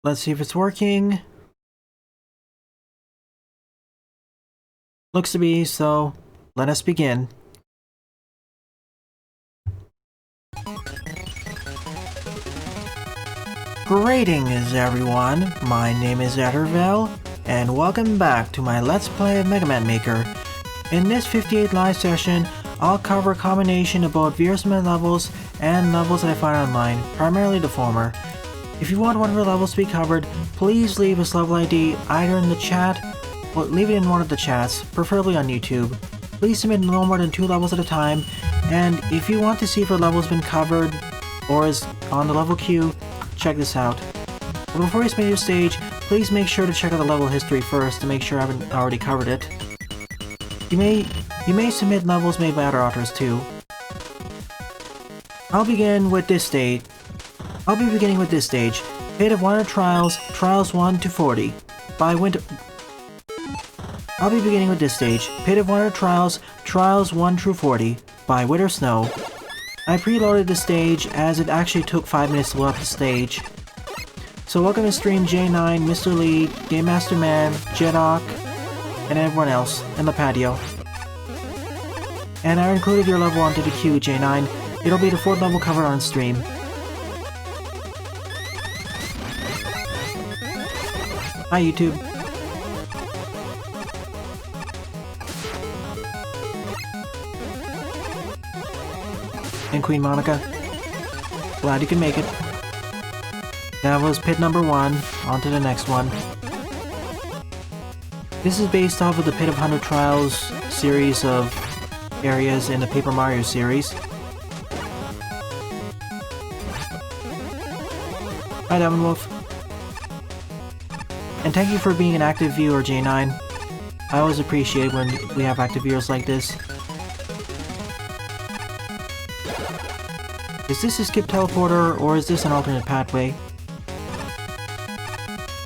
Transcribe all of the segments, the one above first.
Let's see if it's working. Looks to be, so let us begin. Greetings everyone, my name is Ettervel, and welcome back to my Let's Play of Mega Man Maker. In this 58 live session, I'll cover a combination of both Withersnow levels and levels that I find online, primarily the former. If you want one of the levels to be covered, please leave its level ID either in the chat, or leave it in one of the chats, preferably on YouTube. Please submit no more than 2 levels at a time, and if you want to see if a level's been covered, or is on the level queue, check this out. But before you submit your stage, please make sure to check out the level history first to make sure I haven't already covered it. You may submit levels made by other authors too. I'll be beginning with this stage. Fate of Wonder Trials, Trials 1 to 40, by I'll be beginning with this stage. Fate of Wonder Trials, Trials 1 through 40, by Withersnow. I preloaded the stage as it actually took 5 minutes to load up the stage. So welcome to stream J9, Mr. Lee, Game Master Man, Jedok, and everyone else, and Lipatio. And I included your level onto the queue, J9. It'll be the 4th level covered on stream. Hi YouTube. And Queen Monica. Glad you can make it. That was pit number 1, on to the next one. This is based off of the Pit of 100 Trials series of areas in the Paper Mario series. Hi Diamond Wolf. And thank you for being an active viewer, J9. I always appreciate when we have active viewers like this. Is this a skip teleporter, or is this an alternate pathway?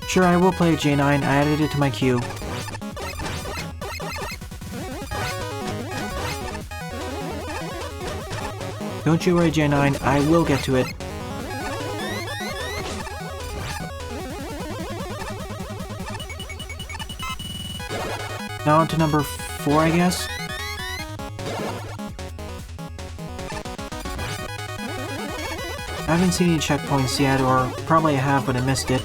Sure, I will play J9, I added it to my queue. Don't you worry, J9, I will get to it. Now on to number 4, I guess? I haven't seen any checkpoints yet, or probably I have, but I missed it.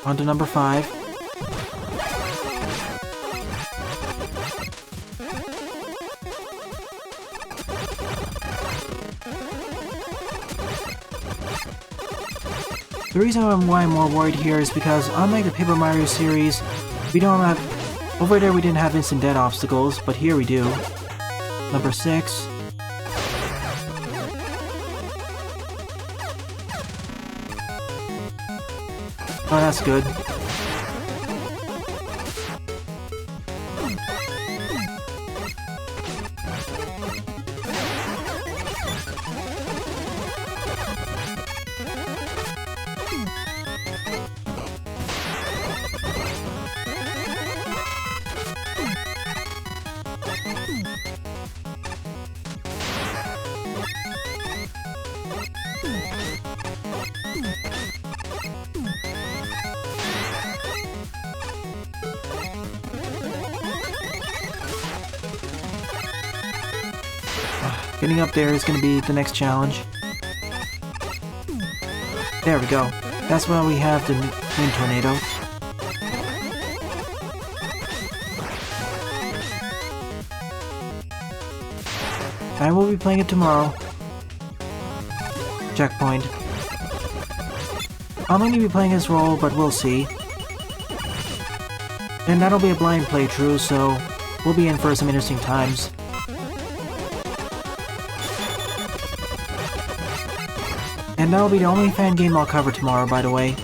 On to number 5. The reason why I'm more worried here is because, unlike the Paper Mario series, we don't have... Over there we didn't have instant death obstacles, but here we do. Number 6. Oh, that's good. Getting up there is going to be the next challenge. There we go. That's why we have the Wind Tornado. I will be playing it tomorrow. Checkpoint. I'll mainly be playing his role, but we'll see. And that'll be a blind playthrough, so we'll be in for some interesting times. And that'll be the only fan game I'll cover tomorrow, by the way.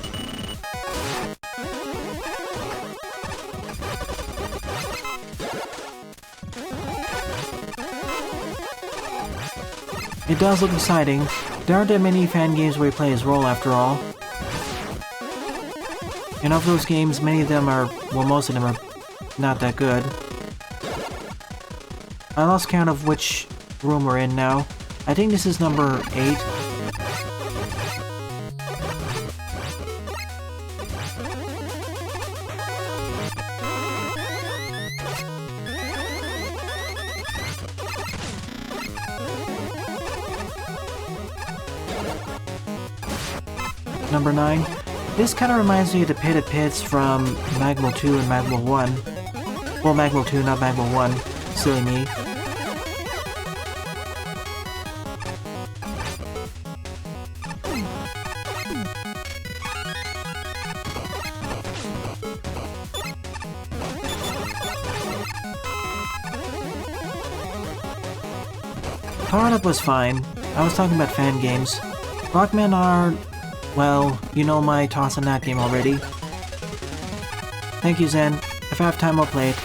It does look exciting. There aren't that many fan games where you play as role after all. And of those games, many of them are, well, most of them are not that good. I lost count of which room we're in now. I think this is number 8. Number 9. This kind of reminds me of the Pitted Pits from Magma 2 and Magma 1. Well, Magma 2, not Magma 1. Silly me. Powered Up was fine. I was talking about fan games. Rockman are... well, you know my toss on that game already. Thank you, Zen. If I have time, I'll play it.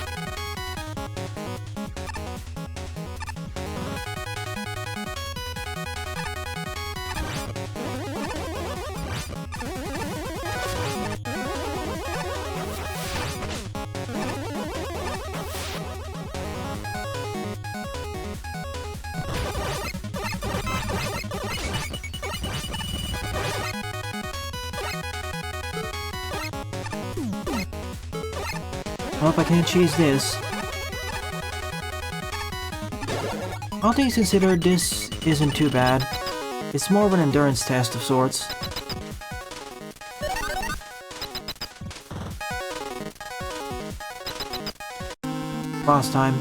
Hope I can't cheese this. All things considered, this isn't too bad. It's more of an endurance test of sorts. Boss time.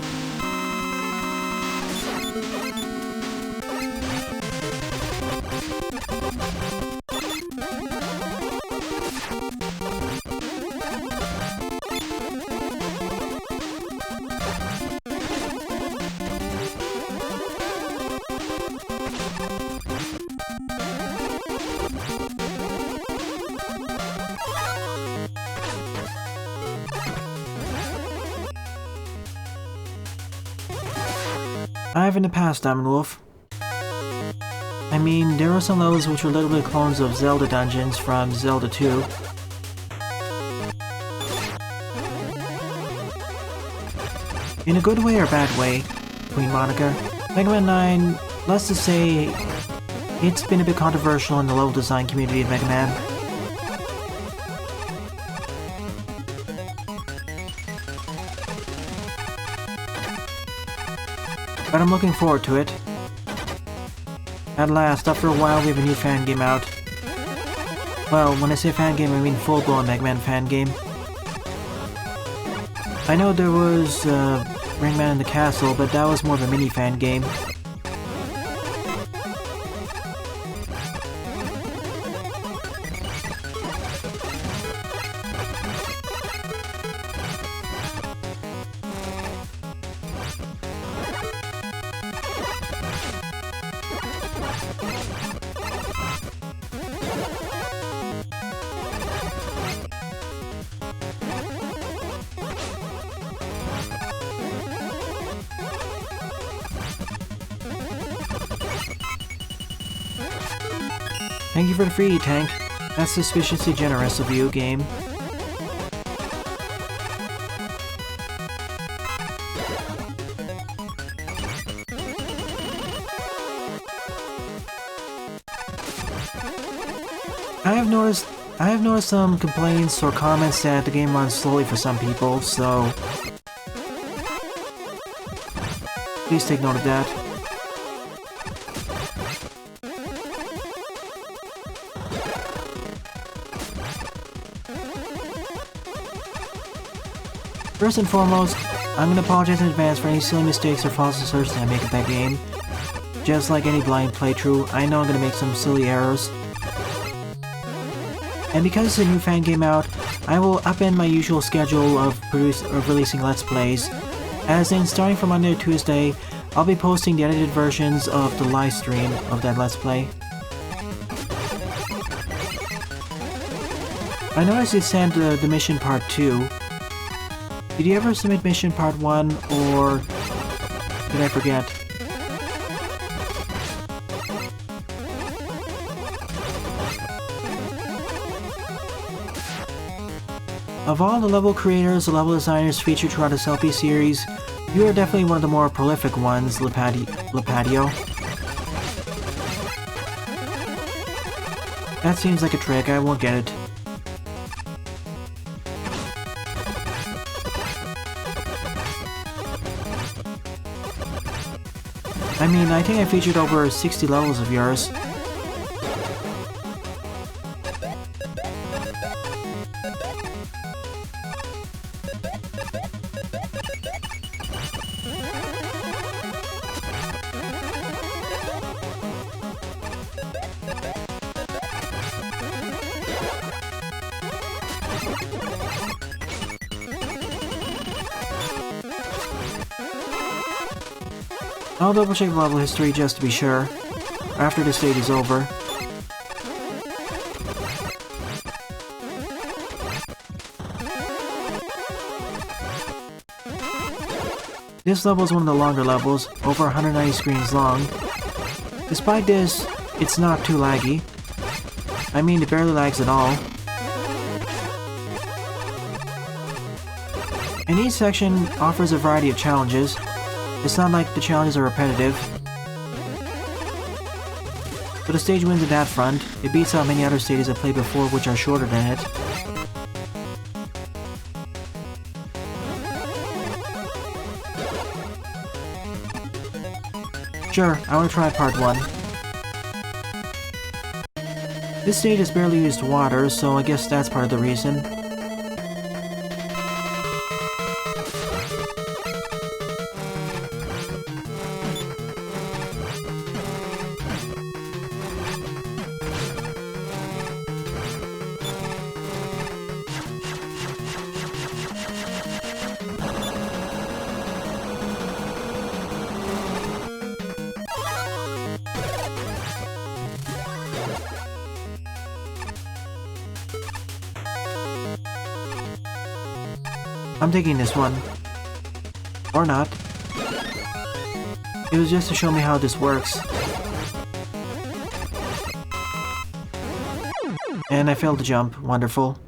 I have in the past, Diamond Wolf. I mean, there are some levels which were little bit clones of Zelda dungeons from Zelda 2. In a good way or bad way, Queen Monica. Mega Man 9, let's just say, it's been a bit controversial in the level design community of Mega Man. But I'm looking forward to it. At last, after a while, we have a new fan game out. Well, when I say fan game, I mean full-blown Mega Man fan game. I know there was Ringman in the Castle, but that was more of a mini fan game. Thank you for the free, Tank. That's suspiciously generous of you, game. I have noticed some complaints or comments that the game runs slowly for some people, so please take note of that. First and foremost, I'm gonna apologize in advance for any silly mistakes or false assertions I make of that game. Just like any blind playthrough, I know I'm gonna make some silly errors. And because it's a new fan game out, I will upend my usual schedule of releasing Let's Plays, as in starting from Monday to Tuesday, I'll be posting the edited versions of the live stream of that Let's Play. I noticed you sent the mission part 2. Did you ever submit mission part 1, or did I forget? Of all the level creators, the level designers featured throughout this LP series, you are definitely one of the more prolific ones, Lipatio. That seems like a trick, I won't get it. I mean, I think I featured over 60 levels of yours. I'll double check the level history just to be sure, after the stage is over. This level is one of the longer levels, over 190 screens long. Despite this, it's not too laggy. I mean, it barely lags at all. And each section offers a variety of challenges. It's not like the challenges are repetitive. But the stage wins in that front. It beats out many other stages I've played before which are shorter than it. Sure, I want to try part 1. This stage has barely used water, so I guess that's part of the reason. I'm taking this one. Or not. It was just to show me how this works. And I failed to jump. Wonderful.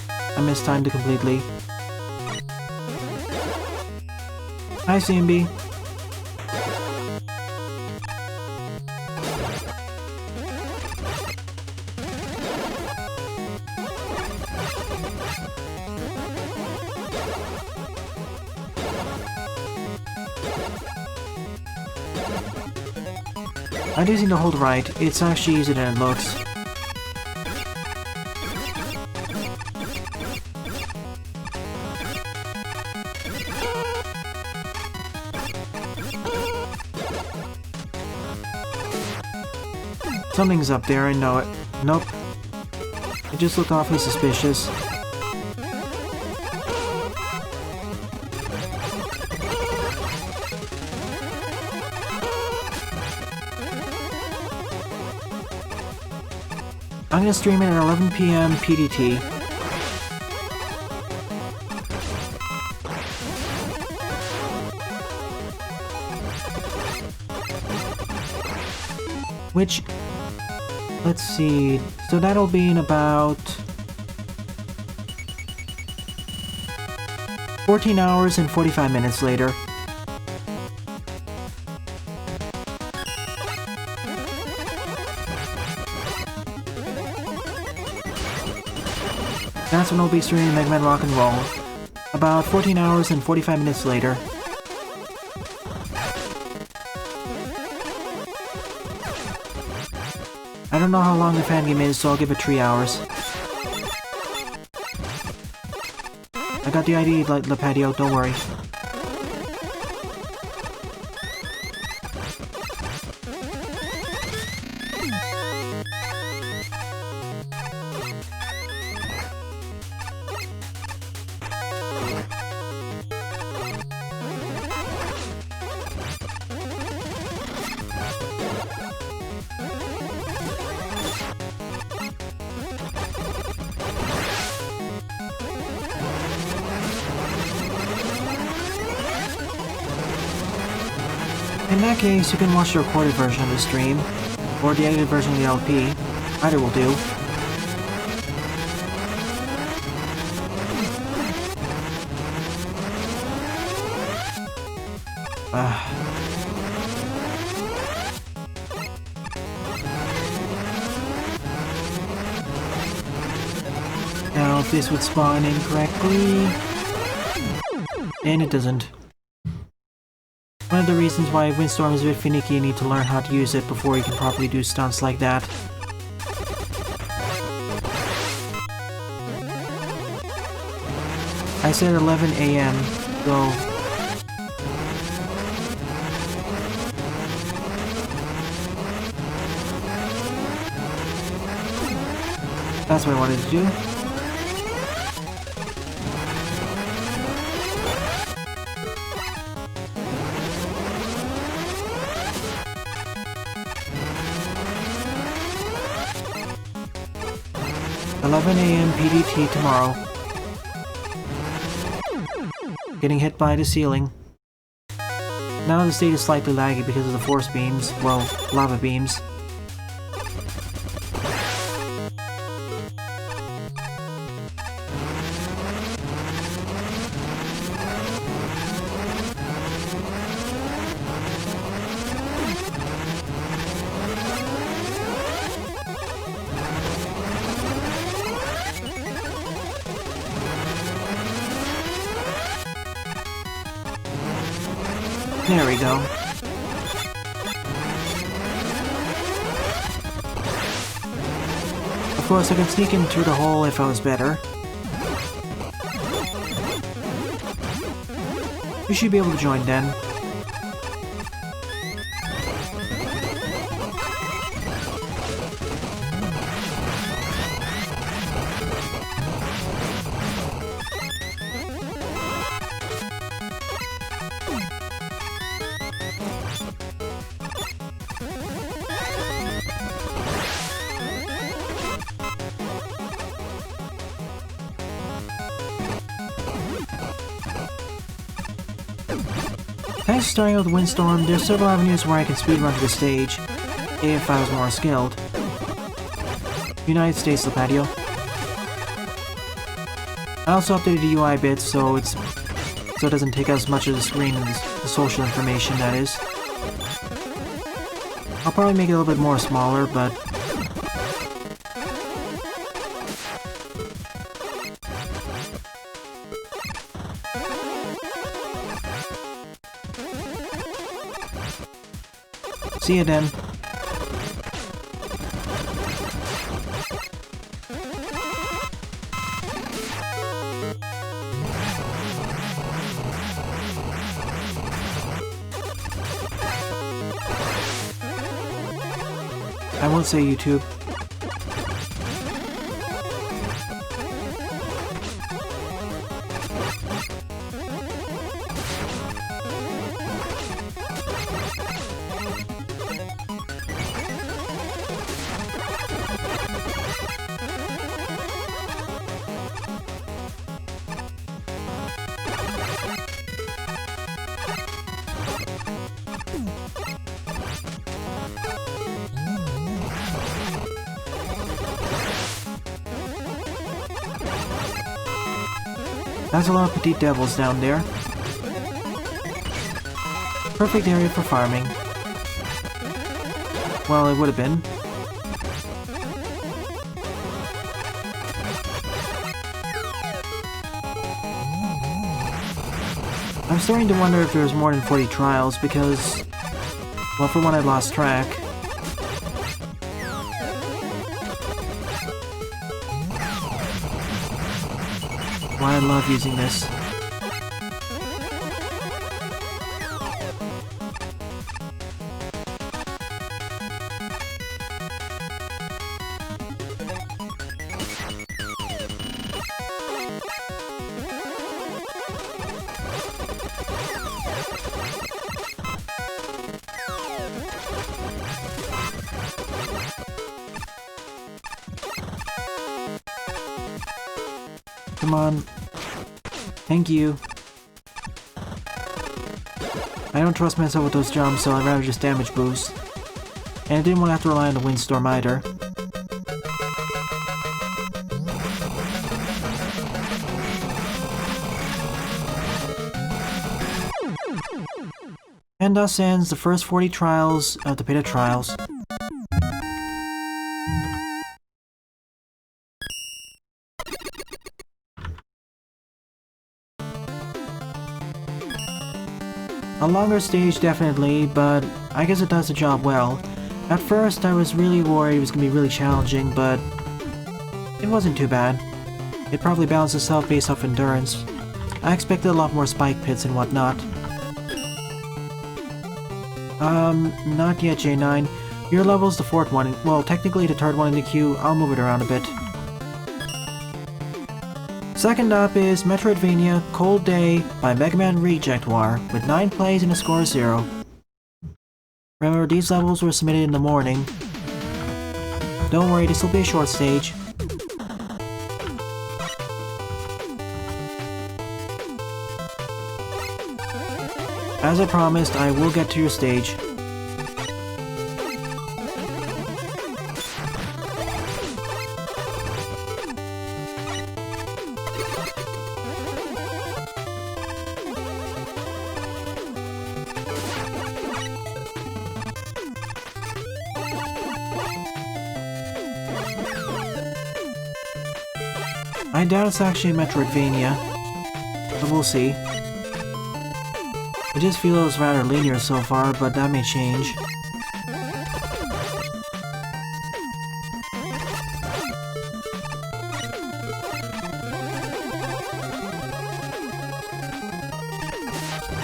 I mistimed it completely. Hi, CMB. I do seem to hold right. It's actually easier than it looks. Something's up there, I know it. Nope. It just looked awfully suspicious. I'm gonna stream it at 11 PM PDT. Which, let's see, so that'll be in about 14 hours and 45 minutes later. That's when I'll be streaming Mega Man Rock and Roll. About 14 hours and 45 minutes later. I don't know how long the fan game is, so I'll give it 3 hours. I got the ID, Lipatio, don't worry. In that case, you can watch the recorded version of the stream, or the edited version of the LP. Either will do. Now if this would spawn incorrectly... And it doesn't. One of the reasons why Windstorm is a bit finicky, you need to learn how to use it before you can properly do stunts like that. I said 11 AM, so... That's what I wanted to do. $11 AM PDT tomorrow. Getting hit by the ceiling. Now the state is slightly laggy because of the force beams, well, lava beams. There we go. Of course, I could sneak in through the hole if I was better. You should be able to join then. Thanks to starting out with Windstorm, there's several avenues where I can speedrun to the stage, if I was more skilled. United States, Lipatio. I also updated the UI bit so it doesn't take as much of the screen and the social information, that is. I'll probably make it a little bit more smaller, but... See you then. I won't say YouTube. That's a lot of petite devils down there. Perfect area for farming. Well, it would have been. I'm starting to wonder if there's more than 40 trials because, well, for one I lost track. Why I love using this. Come on. Thank you. I don't trust myself with those jumps, so I'd rather just damage boost. And I didn't want to have to rely on the Windstorm either. And thus ends the first 40 trials of the Pit of Trials. A longer stage definitely, but I guess it does the job well. At first I was really worried it was going to be really challenging, but it wasn't too bad. It probably balanced itself based off endurance. I expected a lot more spike pits and whatnot. Not yet, J9. Your level's the 4th one. Well, technically the 3rd one in the queue. I'll move it around a bit. Second up is Metroidvania-Cold Day by Mega Man Rejectoire, with 9 plays and a score of 0. Remember, these levels were submitted in the morning. Don't worry, this will be a short stage. As I promised, I will get to your stage. I doubt it's actually a Metroidvania, but we'll see. It just feels rather linear so far, but that may change.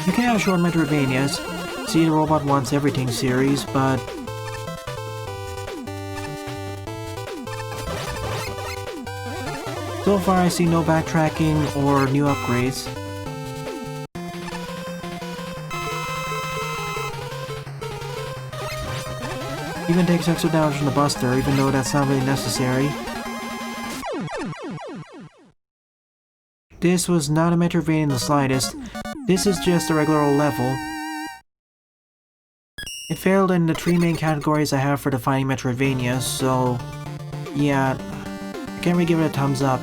You can have short Metroidvanias, see the Robot Wants Everything series, but so far I see no backtracking or new upgrades. Even takes extra damage from the Buster, even though that's not really necessary. This was not a Metroidvania in the slightest. This is just a regular old level. It failed in the 3 main categories I have for defining Metroidvania, so yeah, I can't really give it a thumbs up.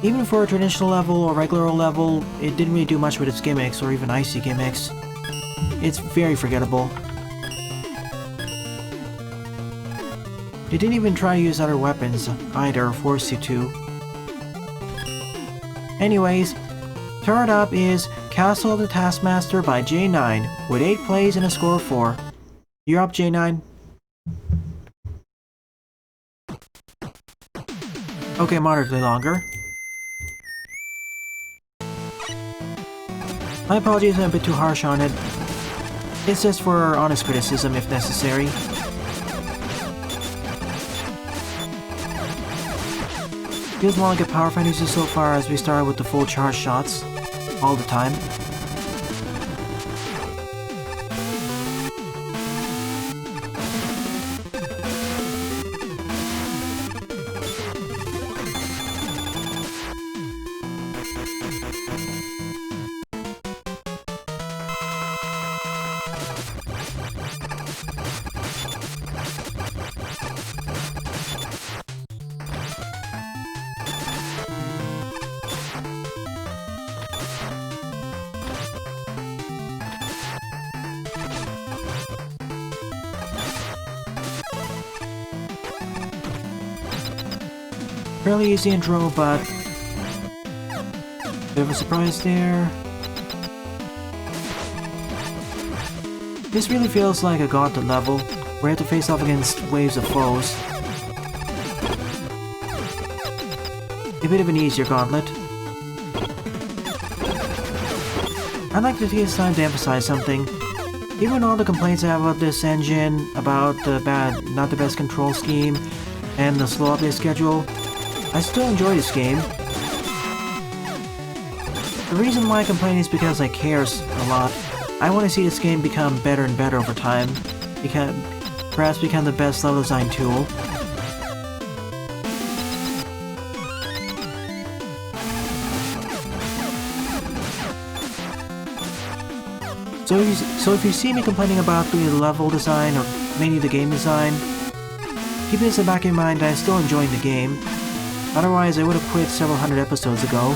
Even for a traditional level or regular old level, it didn't really do much with its gimmicks or even icy gimmicks. It's very forgettable. They didn't even try to use other weapons either, force you to. Anyways, third up is Castle of the Taskmaster by J9, with 8 plays and a score of 4. You're up, J9. Okay, moderately longer. My apologies, I'm a bit too harsh on it. It's just for honest criticism if necessary. Feels more like a power fantasy so far as we started with the full charge shots all the time. Fairly easy intro, but bit of a surprise there. This really feels like a gauntlet level, where you have to face off against waves of foes. A bit of an easier gauntlet. I'd like to take this time to emphasize something. Even all the complaints I have about this engine, about the not the best control scheme, and the slow update schedule, I still enjoy this game. The reason why I complain is because I care a lot. I want to see this game become better and better over time, perhaps become the best level design tool. So if you see me complaining about the level design or mainly the game design, keep this in the back of your mind that I'm still enjoying the game. Otherwise, I would have quit several hundred episodes ago.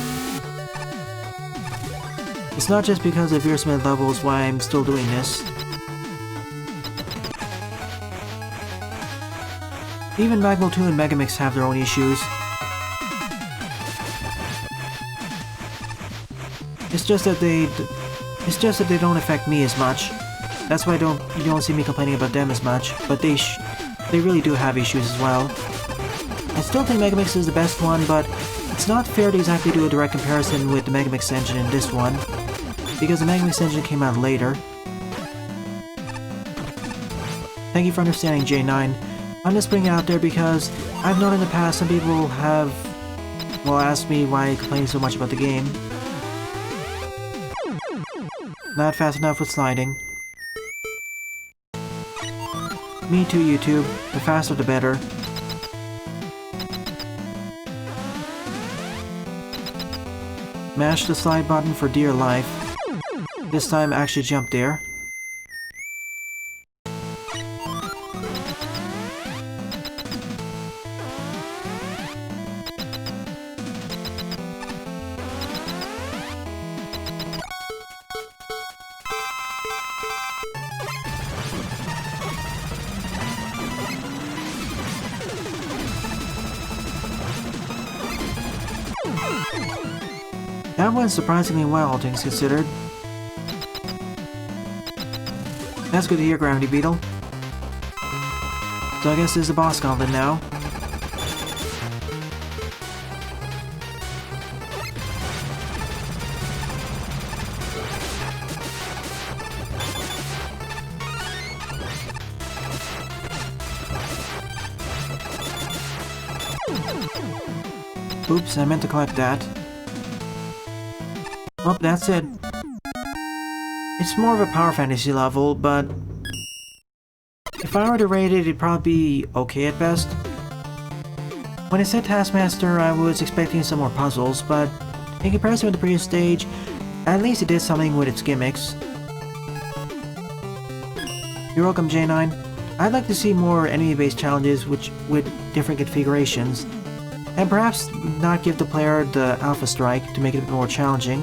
It's not just because of your submitted levels why I'm still doing this. Even Magma 2 and Megamix have their own issues. It's just that they don't affect me as much. That's why you don't see me complaining about them as much, but they really do have issues as well. I still think Megamix is the best one, but it's not fair to exactly do a direct comparison with the Megamix engine in this one, because the Megamix engine came out later. Thank you for understanding, J9. I'm just bringing it out there because I've known in the past some people have, well, asked me why I complain so much about the game. Not fast enough with sliding. Me too, YouTube. The faster the better. Mash the slide button for dear life. This time actually jump there. That went surprisingly well, all things considered. That's good to hear, Gravity Beetle. So I guess this is a boss gauntlet now. Oops, I meant to collect that. Oh, that's it. It's more of a power fantasy level, but if I were to rate it, it'd probably be okay at best. When I said Taskmaster, I was expecting some more puzzles, but in comparison with the previous stage, at least it did something with its gimmicks. You're welcome, J9. I'd like to see more enemy-based challenges with different configurations, and perhaps not give the player the Alpha Strike to make it a bit more challenging.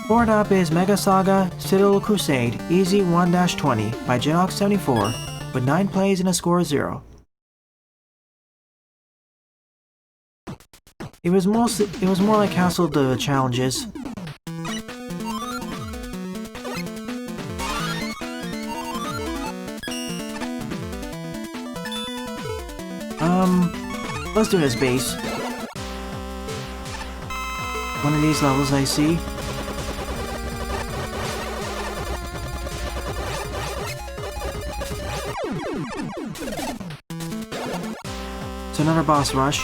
Forward up is Mega Saga Citadel Crusade Easy 1-20 by Jenox74 with 9 plays and a score of 0. It was more like Castle the challenges. Let's do it as base. One of these levels I see. It's another boss rush.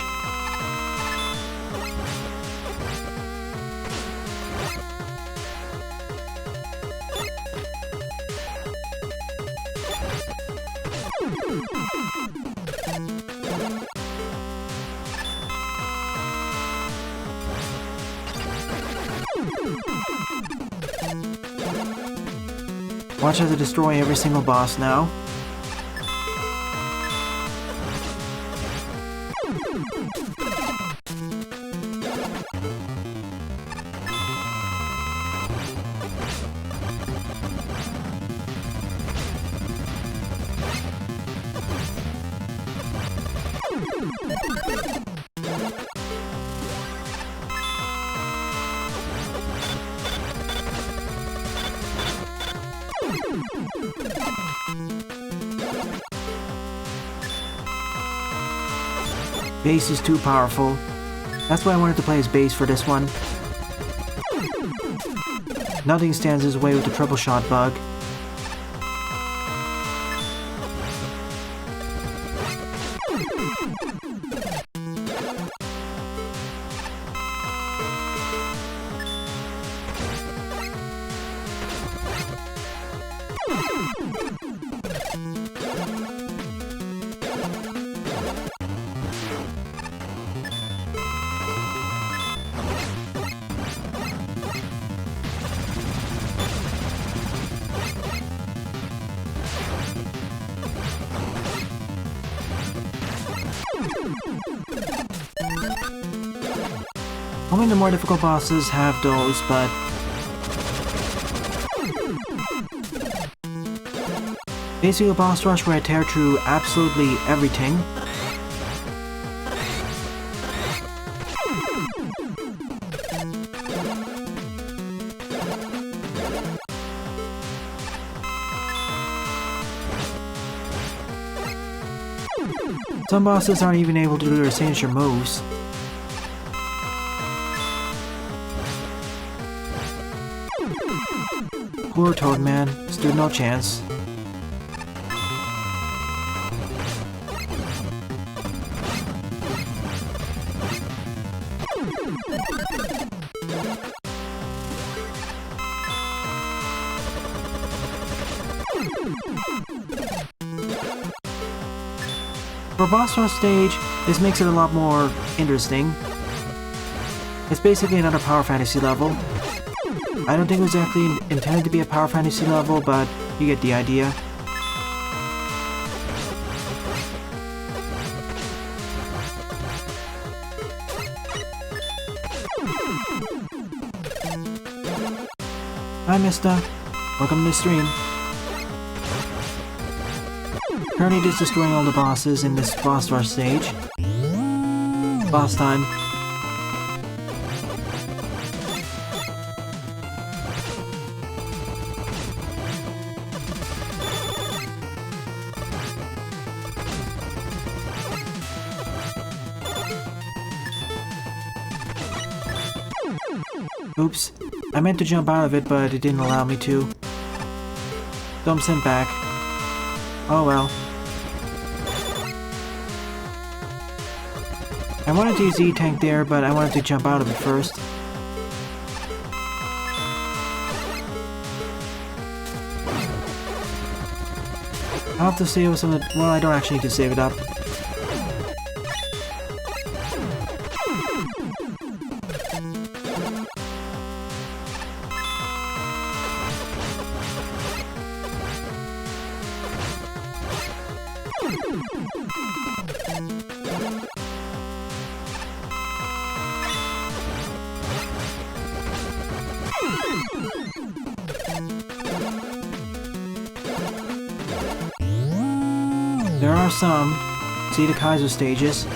Watch as I destroy every single boss now. Base is too powerful. That's why I wanted to play as base for this one. Nothing stands his way with the triple shot bug. Only the more difficult bosses have those, but Basically a boss rush where I tear through absolutely everything. Some bosses aren't even able to do their signature moves. Poor Toadman, stood no chance. For a boss rush stage, this makes it a lot more interesting. It's basically another Power Fantasy level. I don't think it was actually intended to be a Power Fantasy level, but you get the idea. Hi, mister. Welcome to the stream. Currently just destroying all the bosses in this boss rush stage. Boss time. Oops. I meant to jump out of it, but it didn't allow me to. So I'm sent back. Oh well. I wanted to use E-Tank there, but I wanted to jump out of it first. I'll have to save some of it. Well, I don't actually need to save it up. There are some. See the Kaiser stages.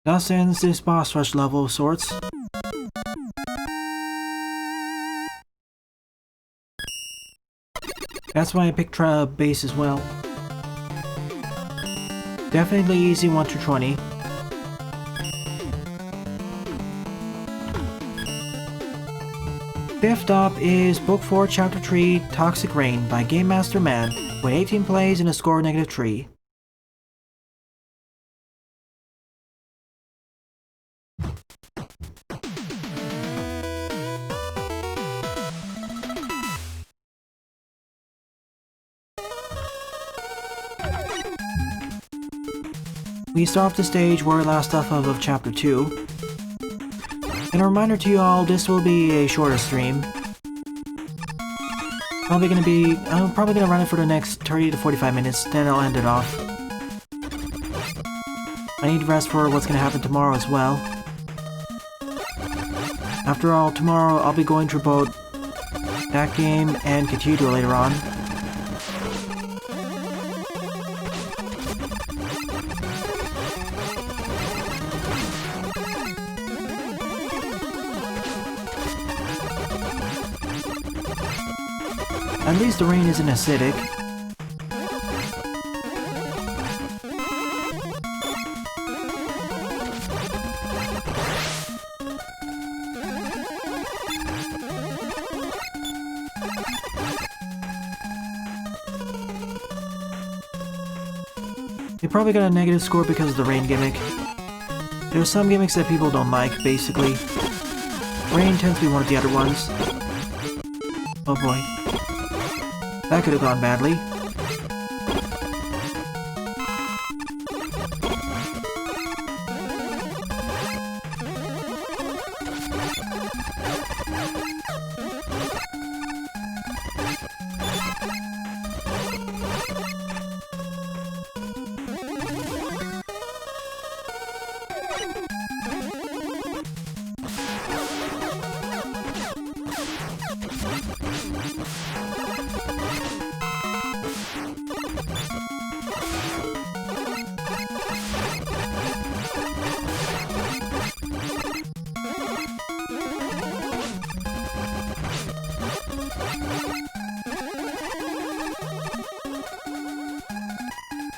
Thus ends this boss rush level of sorts. That's why I picked base as well. Definitely easy 1 through 20. Fifth up is Book 4 Chapter 3 Toxic Rain by Game Master Man with 18 plays and a score of -3. We start off the stage where we last left off of Chapter 2. And a reminder to you all, this will be a shorter stream. I'm probably gonna run it for the next 30 to 45 minutes, then I'll end it off. I need rest for what's gonna happen tomorrow as well. After all, tomorrow I'll be going through both that game and Cathedral later on. At least the rain isn't acidic. They probably got a negative score because of the rain gimmick. There's some gimmicks that people don't like, basically. Rain tends to be one of the other ones. Oh boy. That could have gone badly.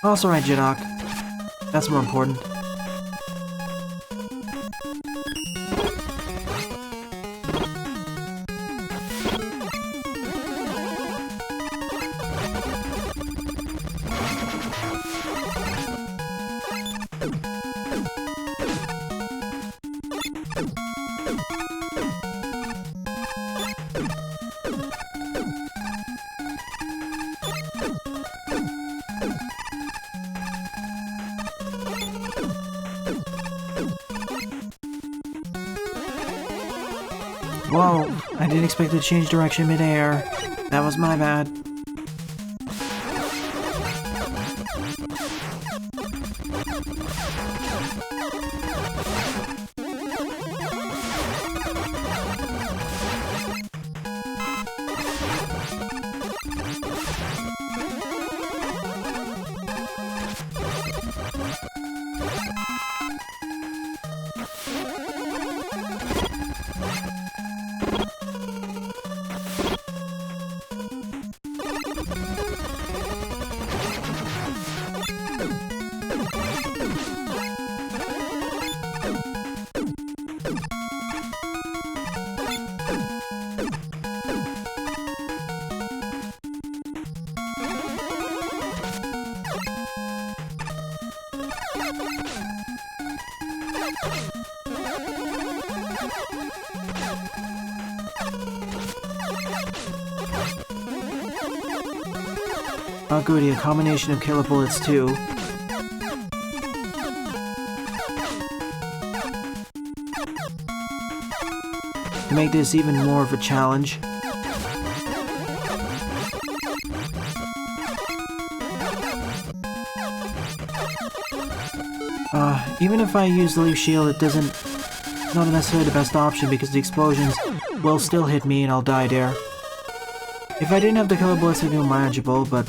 Also right, Jidok. That's more important. Whoa, I didn't expect to change direction mid-air. That was my bad. Oh goody, a combination of killer bullets too. To make this even more of a challenge. Even if I use the leaf shield, it not necessarily the best option because the explosions will still hit me and I'll die there. If I didn't have the killer bullets, it'd be more manageable, but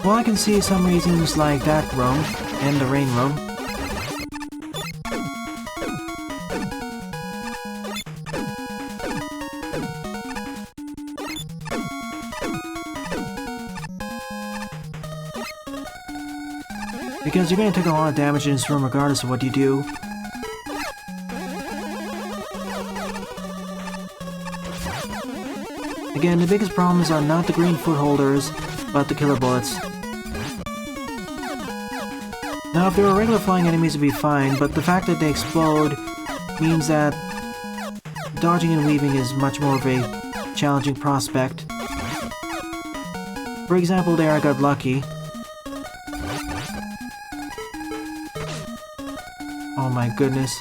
well, I can see some reasons like that room and the rain room. Because you're going to take a lot of damage in this room regardless of what you do. Again, the biggest problems are not the green footholders, but the killer bullets. Now, if they were regular flying enemies, it'd be fine, but the fact that they explode means that dodging and weaving is much more of a challenging prospect. For example, there I got lucky. Oh my goodness.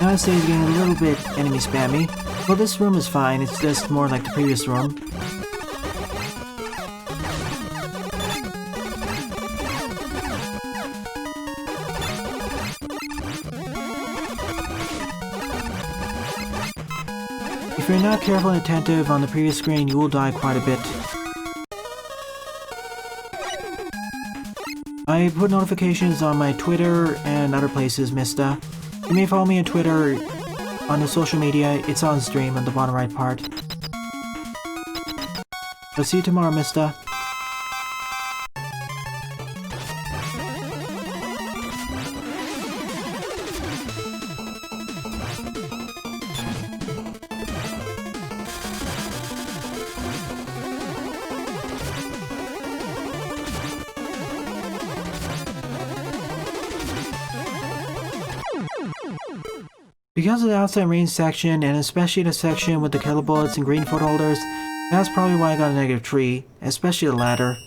Now this stage is getting a little bit enemy spammy. Well, this room is fine, it's just more like the previous room. If you're not careful and attentive on the previous screen, you will die quite a bit. I put notifications on my Twitter and other places, Mista. You may follow me on Twitter, on the social media, it's on stream on the bottom right part. I'll see you tomorrow, Mista. Because of the outside range section, and especially the section with the killer bullets and green footholders, that's probably why I got a -3, especially the latter.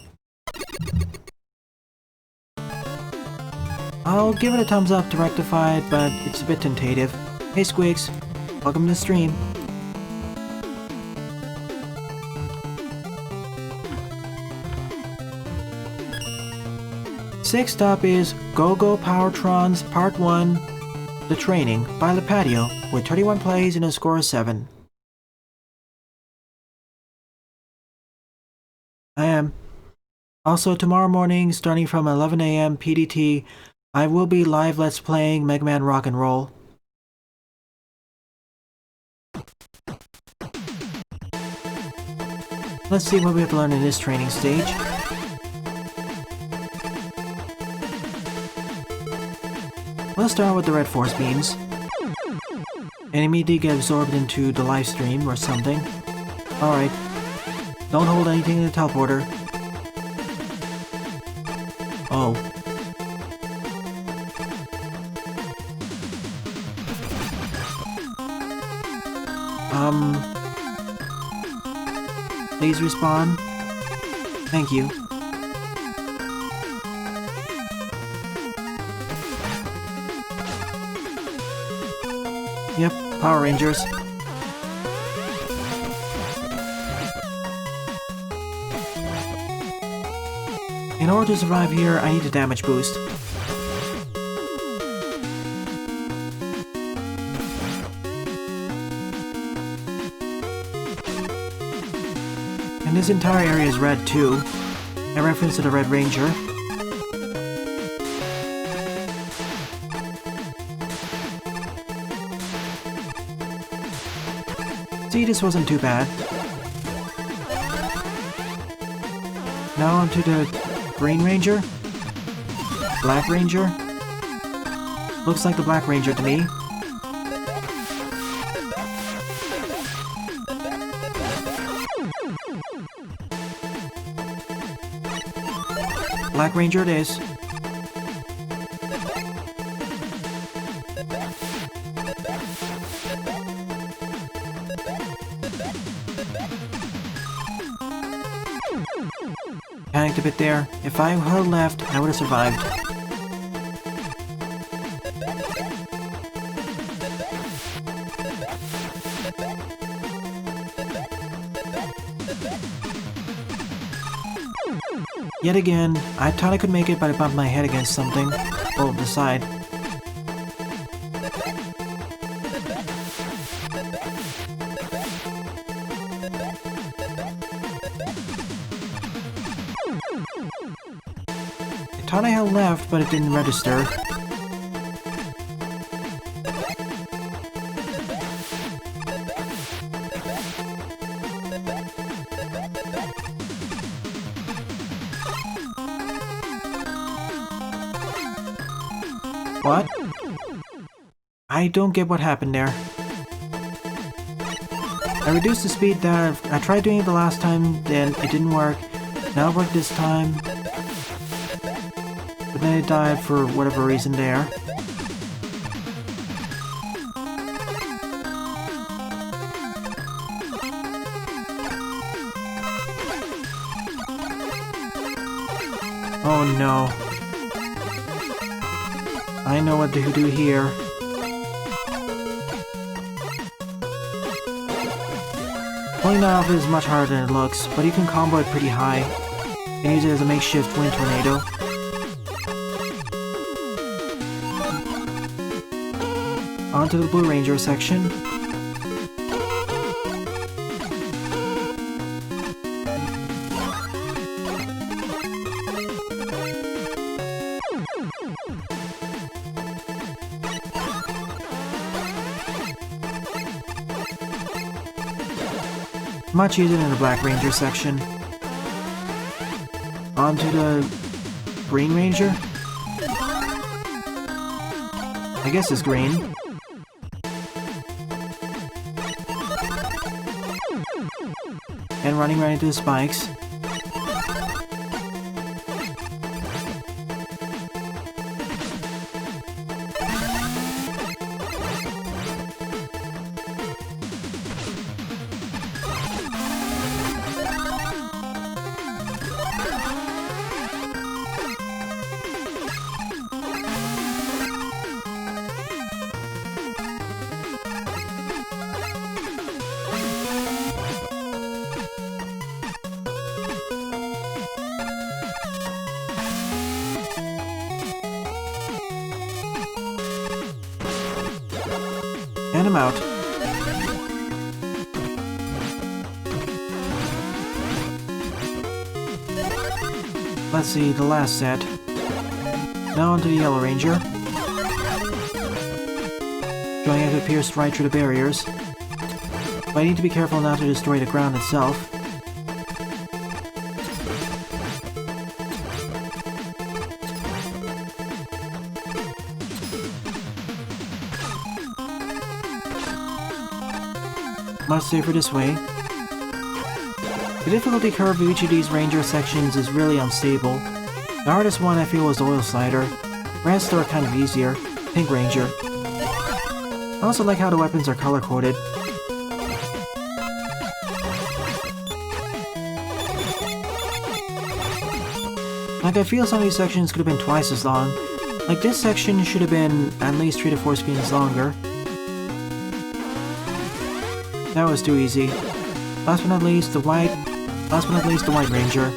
I'll give it a thumbs up to rectify it, but it's a bit tentative. Hey Squigs, welcome to the stream. Sixth up is Go Power Trons Part 1, The Training by Lipatio, with 31 plays and a score of 7. I am. Also, tomorrow morning, starting from 11 AM PDT, I will be live Let's Playing Mega Man Rock and Roll. Let's see what we have to learn in this training stage. Let's start with the red force beams. And immediately get absorbed into the live stream or something. Alright. Don't hold anything in the teleporter. Oh. Please respawn. Thank you. Yep, Power Rangers. In order to survive here, I need a damage boost. And this entire area is red too, a reference to the Red Ranger. See, this wasn't too bad. Now onto the Green Ranger? Black Ranger? Looks like the Black Ranger to me. Black Ranger it is. Panicked a bit there. If I held left, I would have survived. Yet again, I thought I could make it, but I bumped my head against something. Oh, the side. I thought I held left, but it didn't register. What? I don't get what happened there. I reduced the speed that I tried doing it the last time, then it didn't work. Now it worked this time. But then it died for whatever reason there. Oh no. I know what to do here. Pulling that off is much harder than it looks, but you can combo it pretty high and use it as a makeshift wind tornado. Onto the Blue Ranger section. Much easier than the Black Ranger section. Onto the Green Ranger. I guess it's green. And running right into the spikes. And I'm out. Let's see, the last set. Now onto the Yellow Ranger. Showing I could pierce right through the barriers. But I need to be careful not to destroy the ground itself. Much safer this way. The difficulty curve of each of these ranger sections is really unstable. The hardest one I feel was the Oil Slider. The rest are kind of easier. Pink Ranger. I also like how the weapons are color-coded. Like, I feel some of these sections could have been twice as long. Like, this section should have been at least 3 to 4 spins longer. That was too easy. Last but not least, the White Ranger.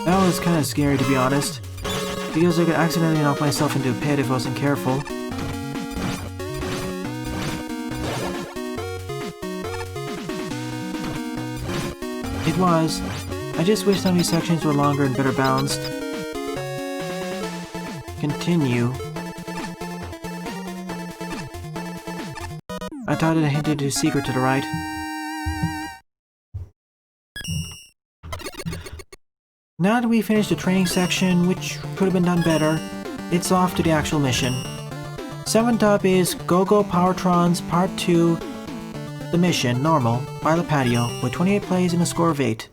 That was kinda scary, to be honest, because I could accidentally knock myself into a pit if I wasn't careful. It was. I just wish some of these sections were longer and better balanced. Continue. I thought it hinted to a secret to the right. Now that we finished the training section, which could have been done better, it's off to the actual mission. 7th up is Go Power Trons Part 2, the mission, normal, by Lipatio, with 28 plays and a score of 8.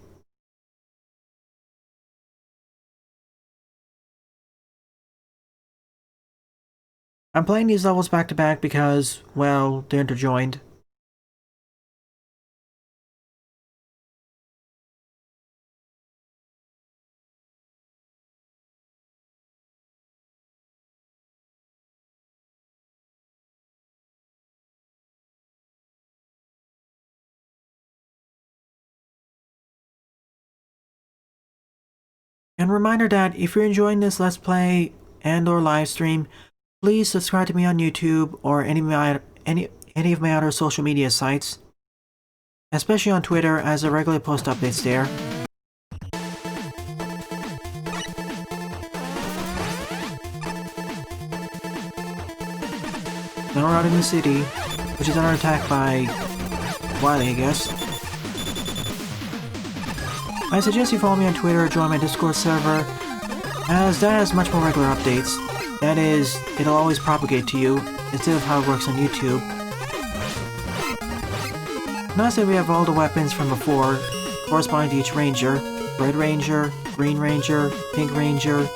I'm playing these levels back to back because, well, they're interjoined. And reminder that if you're enjoying this Let's Play and or live stream, please subscribe to me on YouTube or any of my other social media sites, especially on Twitter, as I regularly post updates there. Now we're out in the city, which is under attack by Wily, I guess. I suggest you follow me on Twitter or join my Discord server, as that has much more regular updates. That is, it'll always propagate to you, instead of how it works on YouTube. Notice that we have all the weapons from before, corresponding to each ranger. Red Ranger, Green Ranger, Pink Ranger,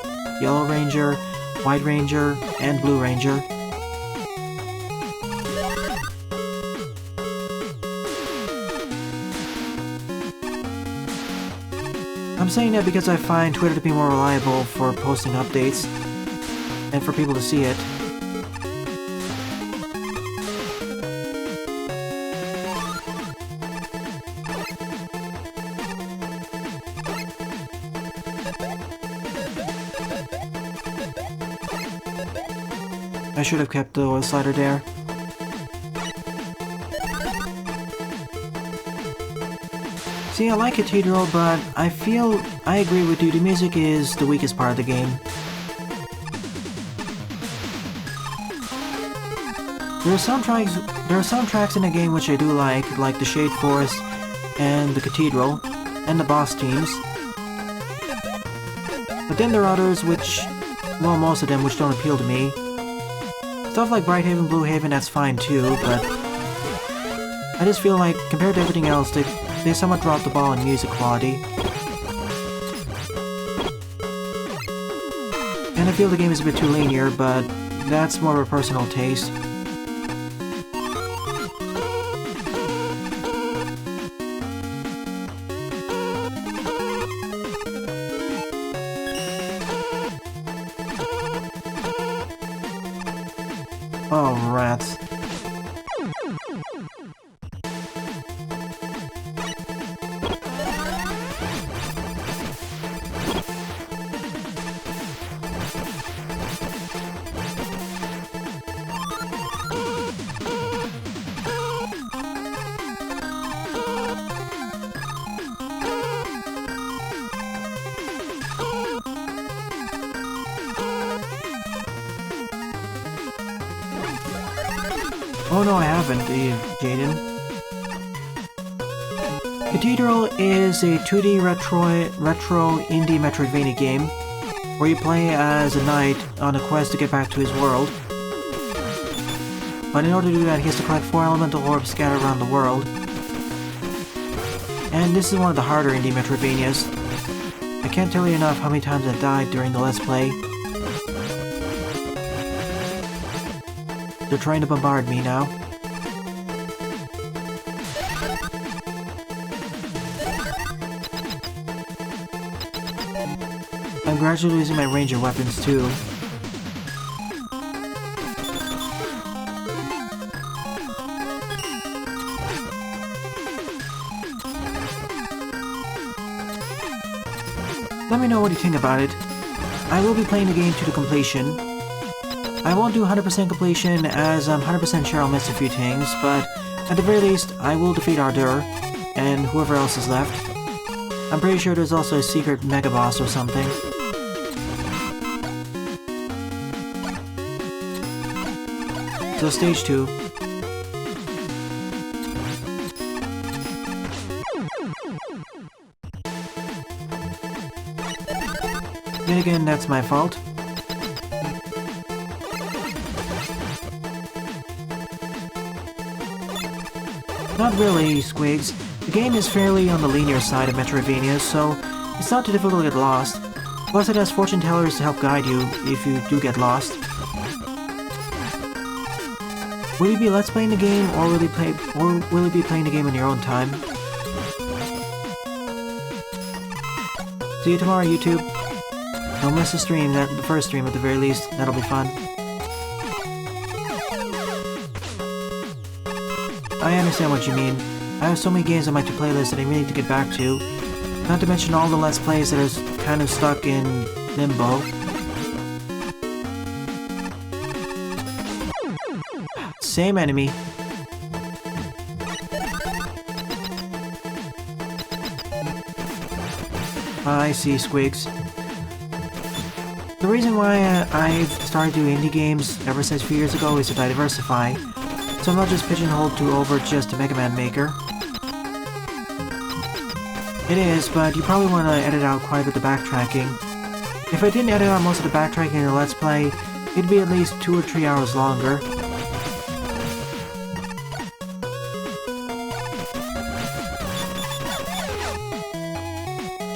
Yellow Ranger, White Ranger, and Blue Ranger. I'm saying that because I find Twitter to be more reliable for posting updates, and for people to see it. I should have kept the Oil Slider there. See, I like Cathedral, but I agree with you, the music is the weakest part of the game. There are soundtracks in the game which I do like the Shade Forest and the Cathedral, and the boss teams. But then there are others which, well, most of them which don't appeal to me. Stuff like Brighthaven, Bluehaven, that's fine too, but I just feel like, compared to everything else, they somewhat dropped the ball in music quality. And I feel the game is a bit too linear, but that's more of a personal taste. Oh, rats. Oh no, I haven't, Jaden. Citadel is a 2D retro indie Metroidvania game where you play as a knight on a quest to get back to his world. But in order to do that, he has to collect 4 elemental orbs scattered around the world. And this is one of the harder indie Metroidvanias. I can't tell you enough how many times I died during the Let's Play. They're trying to bombard me now. I'm gradually losing my ranger weapons too. Let me know what you think about it. I will be playing the game to the completion. I won't do 100% completion as I'm 100% sure I'll miss a few things, but at the very least, I will defeat Ardeur and whoever else is left. I'm pretty sure there's also a secret mega boss or something. So stage 2. Yet again, that's my fault. Not really, Squigs. The game is fairly on the linear side of Metroidvania, so it's not too difficult to get lost. Plus it has fortune tellers to help guide you if you do get lost. Will you be Let's Playing the game, or will you be playing the game in your own time? See you tomorrow, YouTube. Don't miss the stream, the first stream at the very least. That'll be fun. I understand what you mean. I have so many games on my playlist that I really need to get back to. Not to mention all the Let's Plays that are kind of stuck in limbo. Same enemy. I see, Squigs. The reason why I've started doing indie games ever since a few years ago is to diversify. So I'm not just pigeonholed over just a Mega Man Maker. It is, but you probably want to edit out quite a bit of the backtracking. If I didn't edit out most of the backtracking in the Let's Play, it'd be at least 2 or 3 hours longer.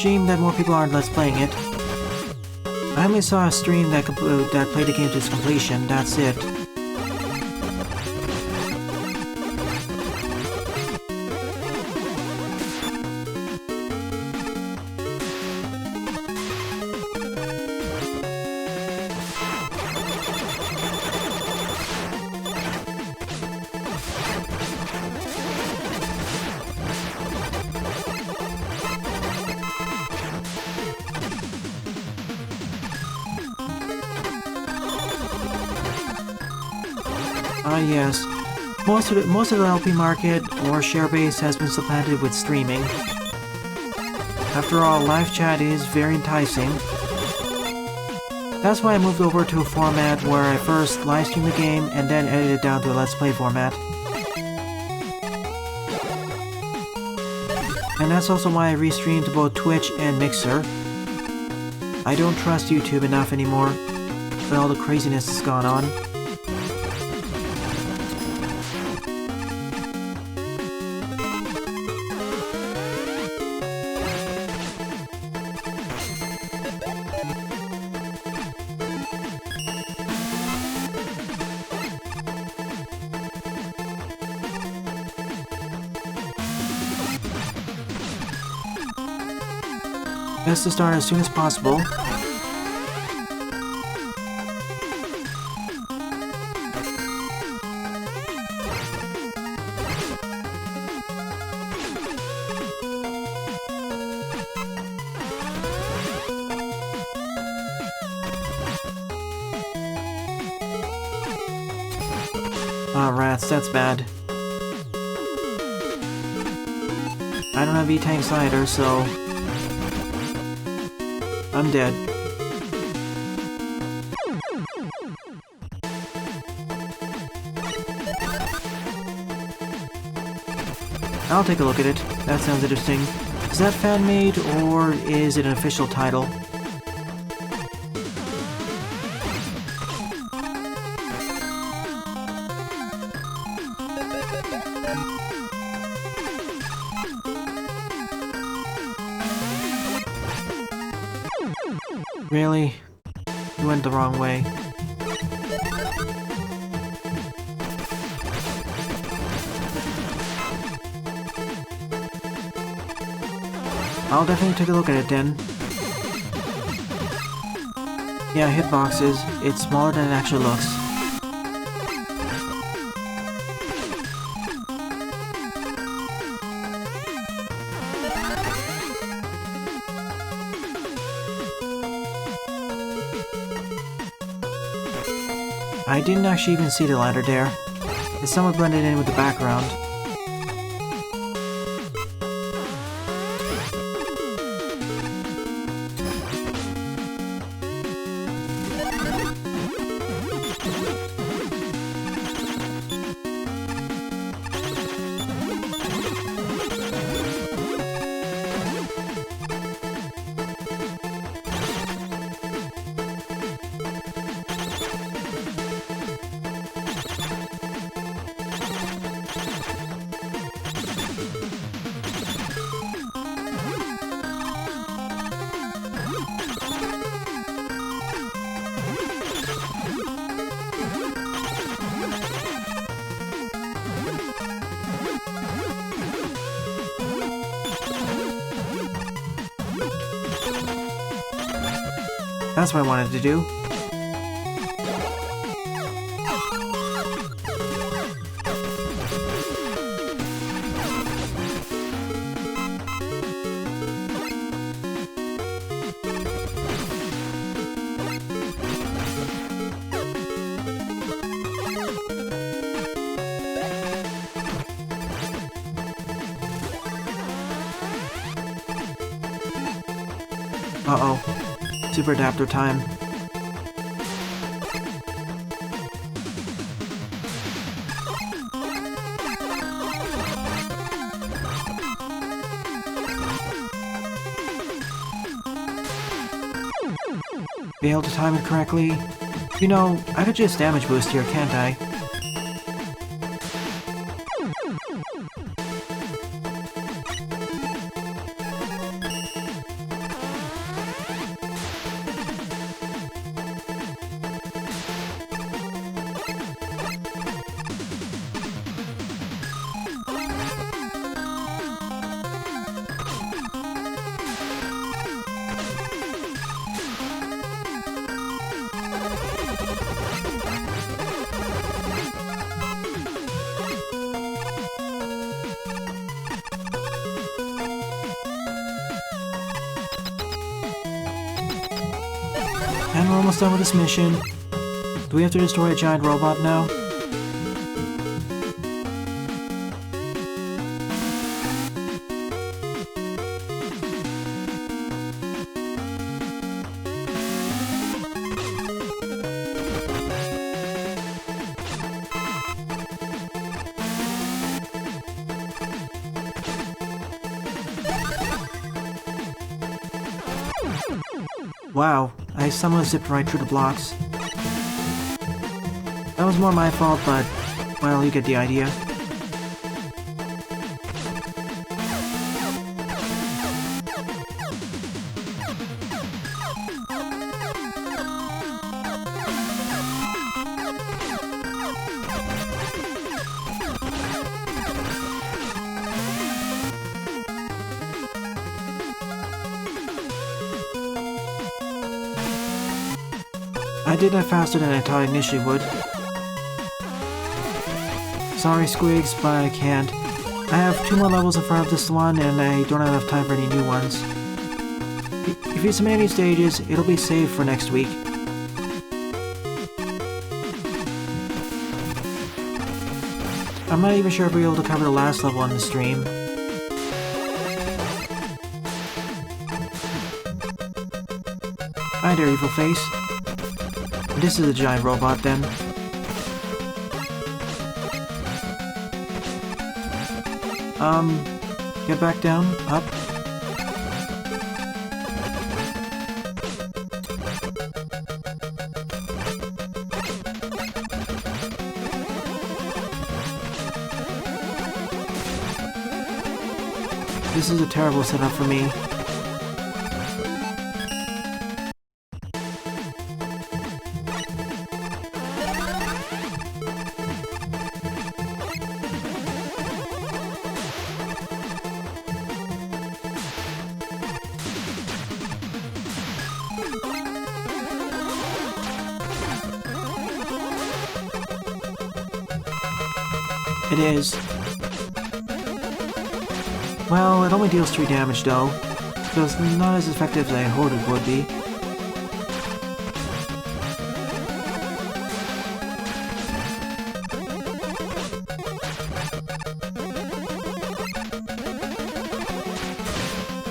Shame that more people aren't Let's Playing it. I only saw a stream that played the game to its completion, that's it. Yes. Most of the LP market or share base has been supplanted with streaming. After all, live chat is very enticing. That's why I moved over to a format where I first live stream the game and then edit it down to a Let's Play format. And that's also why I restream to both Twitch and Mixer. I don't trust YouTube enough anymore with all the craziness that's gone on. Best to start as soon as possible. Ah, rats, that's bad. I don't have E-tanks either, so... I'm dead. I'll take a look at it. That sounds interesting. Is that fan-made, or is it an official title? Really? You went the wrong way. I'll definitely take a look at it then. Yeah, hitboxes. It's smaller than it actually looks. I didn't actually even see the ladder there. It's somewhat blended in with the background. That's what I wanted to do. Uh-oh. Super adapter time. Failed to time it correctly. You know, I could just damage boost here, can't I? And we're almost done with this mission. Do we have to destroy a giant robot now? Wow, I somehow zipped right through the blocks. That was more my fault, but, well, you get the idea. I did that faster than I thought I initially would. Sorry, Squigs, but I can't. I have 2 more levels in front of this one, and I don't have enough time for any new ones. If you submit any stages, it'll be saved for next week. I'm not even sure if we'll be able to cover the last level on the stream. Hi there, evil face. This is a giant robot, then. Get back down, up. This is a terrible setup for me. It is. Well, it only deals 3 damage though, so it's not as effective as I hoped it would be.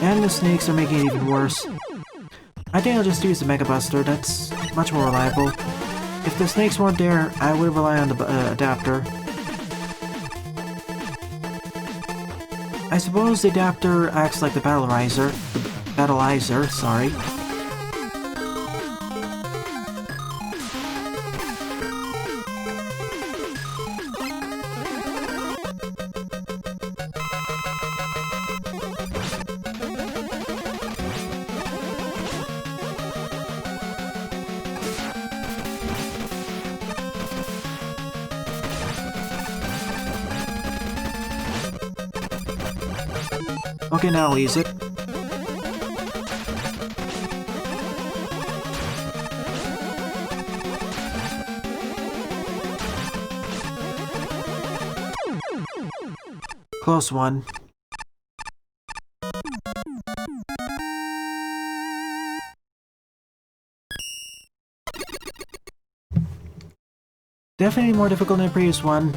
And the snakes are making it even worse. I think I'll just use the Mega Buster, that's much more reliable. If the snakes weren't there, I would rely on the adapter. I suppose the adapter acts like the battleizer, sorry. Okay, now I'll use it. Close one. Definitely more difficult than the previous one.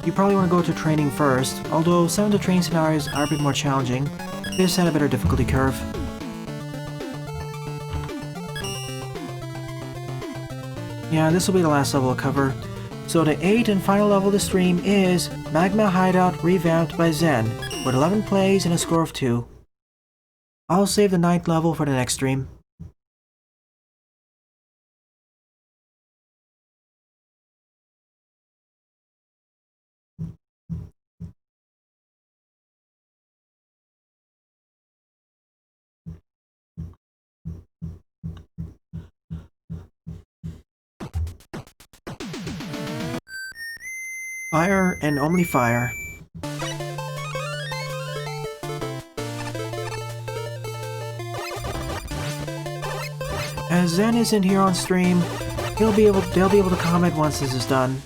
You probably want to go to training first, although some of the training scenarios are a bit more challenging. They just had a better difficulty curve. Yeah, this will be the last level I'll cover. So the 8th and final level of the stream is Magma Hideout Revamped by Zen, with 11 plays and a score of 2. I'll save the 9th level for the next stream. Fire and only fire. As Zen isn't here on stream, they'll be able to comment once this is done.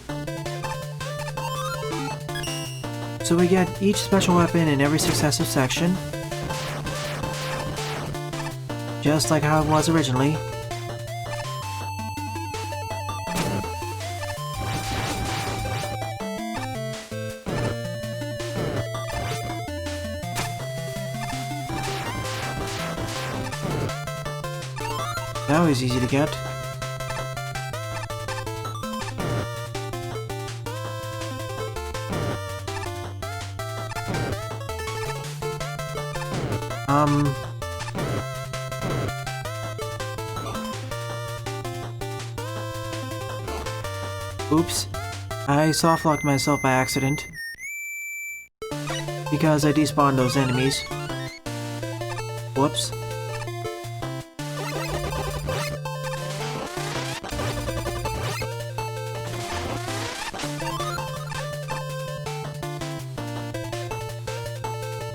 So we get each special weapon in every successive section, just like how it was originally. That was easy to get. Oops. I softlocked myself by accident. Because I despawned those enemies. Whoops.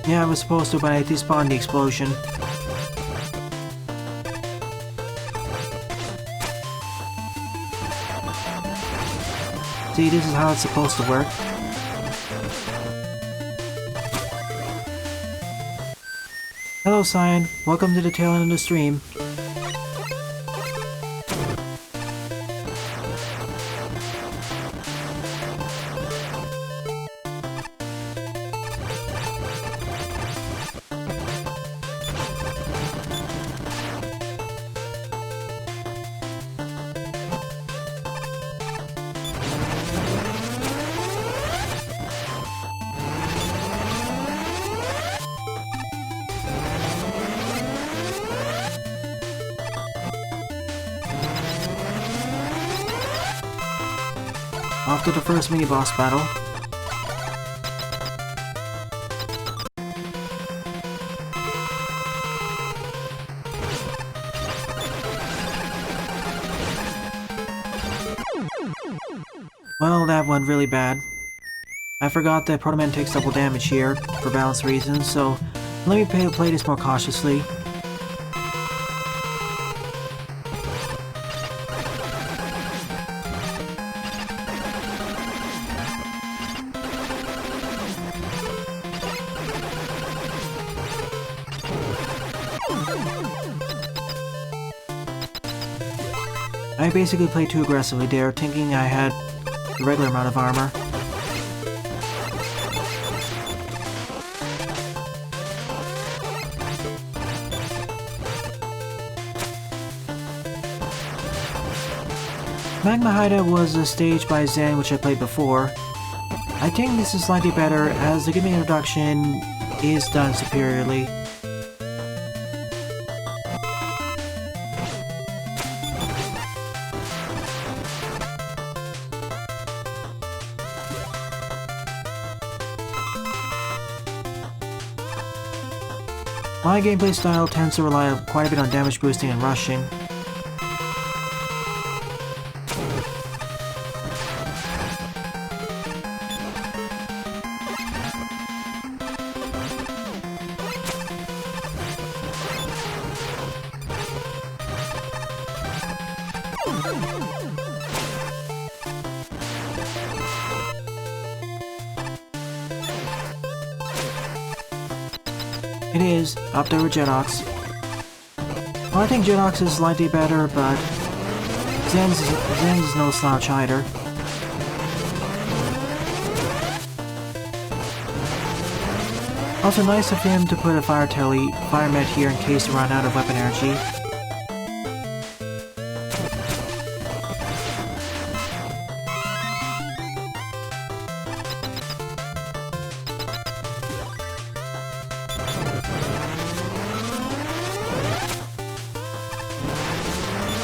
Yeah, I was supposed to, but I despawned the explosion. See, this is how it's supposed to work. Hello, Cyan. Welcome to the tail end of the stream. Off to the first mini-boss battle. Well, that went really bad. I forgot that Proto Man takes double damage here, for balance reasons, so let me play this more cautiously. I basically played too aggressively there, thinking I had the regular amount of armor. Magma Hideout was a stage by Zen which I played before. I think this is slightly better as the gimmick introduction is done superiorly. My gameplay style tends to rely quite a bit on damage boosting and rushing. It is, up there with Jetox. Well, I think Jetox is slightly better, but Zen's is no slouch either. Also nice of him to put a fire med here in case you run out of weapon energy.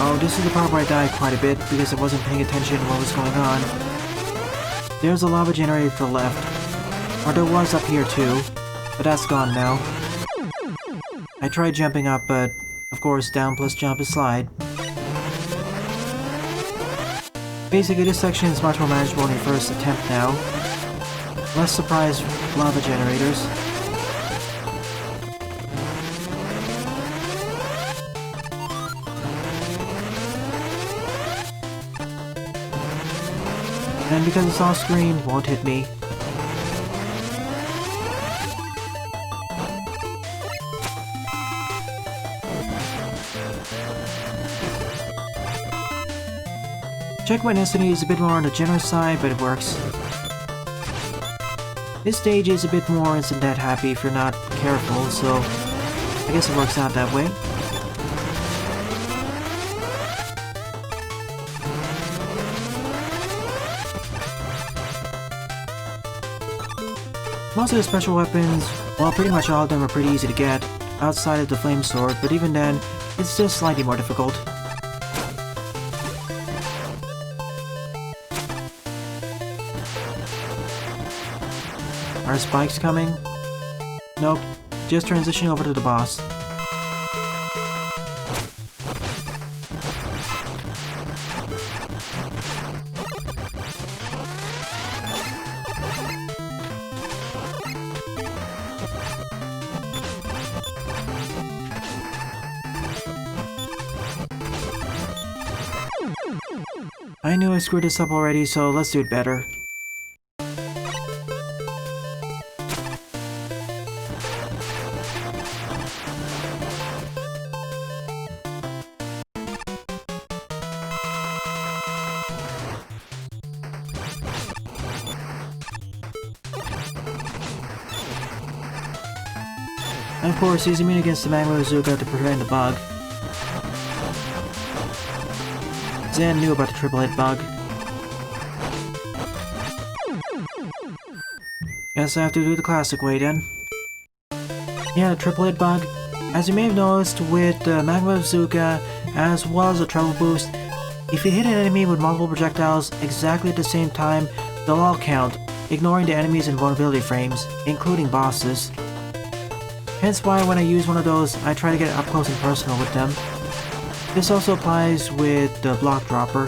Oh, this is the part where I died quite a bit because I wasn't paying attention to what was going on. There's a lava generator to the left. Or there was up here too, but that's gone now. I tried jumping up, but of course down plus jump is slide. Basically this section is much more manageable in your first attempt now. Less surprise lava generators. And because it's off screen, won't hit me. Checkpoint density is a bit more on the generous side, but it works. This stage is a bit more instant death happy if you're not careful, so I guess it works out that way. Most of the special weapons, well, pretty much all of them are pretty easy to get, outside of the flame sword, but even then, it's still slightly more difficult. Are spikes coming? Nope, just transitioning over to the boss. I knew I screwed this up already, so let's do it better. And of course, he's immune against the Magma Bazooka to prevent the bug. Zen knew about the triple hit bug. Guess I have to do the classic way then. Yeah, the triple hit bug. As you may have noticed with the Magma Bazooka, as well as the treble boost, if you hit an enemy with multiple projectiles exactly at the same time, they'll all count, ignoring the enemy's invulnerability frames, including bosses. Hence why when I use one of those, I try to get up close and personal with them. This also applies with the block dropper.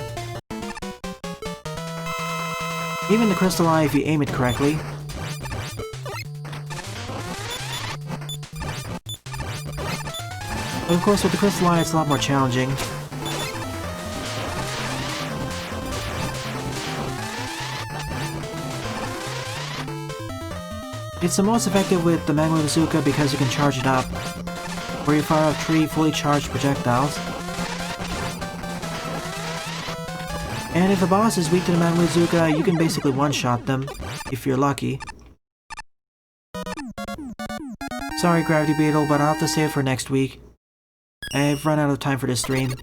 Even the crystal eye if you aim it correctly. But of course with the crystal eye it's a lot more challenging. It's the most effective with the Magma Bazooka because you can charge it up, where you fire off 3 fully charged projectiles. And if a boss is weak to the Magma Bazooka, you can basically one-shot them, if you're lucky. Sorry Gravity Beetle, but I'll have to save it for next week. I've run out of time for this stream.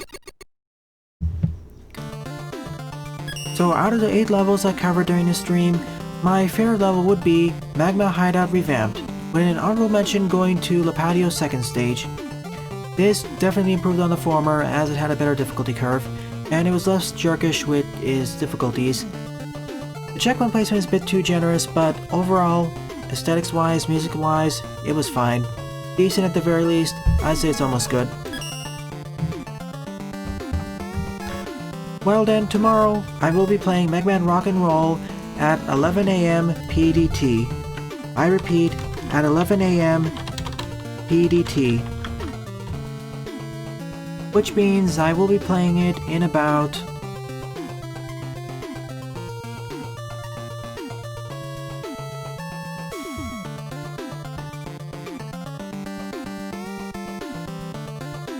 So out of the 8 levels I covered during this stream, my favorite level would be Magma Hideout Revamped, with an honorable mention going to Lipatio's second stage. This definitely improved on the former as it had a better difficulty curve, and it was less jerkish with its difficulties. The checkpoint placement is a bit too generous, but overall, aesthetics-wise, music-wise, it was fine. Decent at the very least, I'd say it's almost good. Well then, tomorrow I will be playing Mega Man Rock'n'Roll at 11 AM PDT. I repeat, at 11 AM PDT. Which means I will be playing it in about...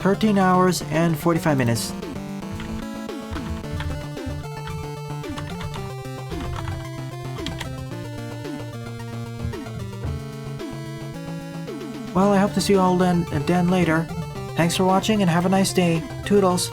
...13 hours and 45 minutes. Well, I hope to see you all then later. Thanks for watching and have a nice day. Toodles!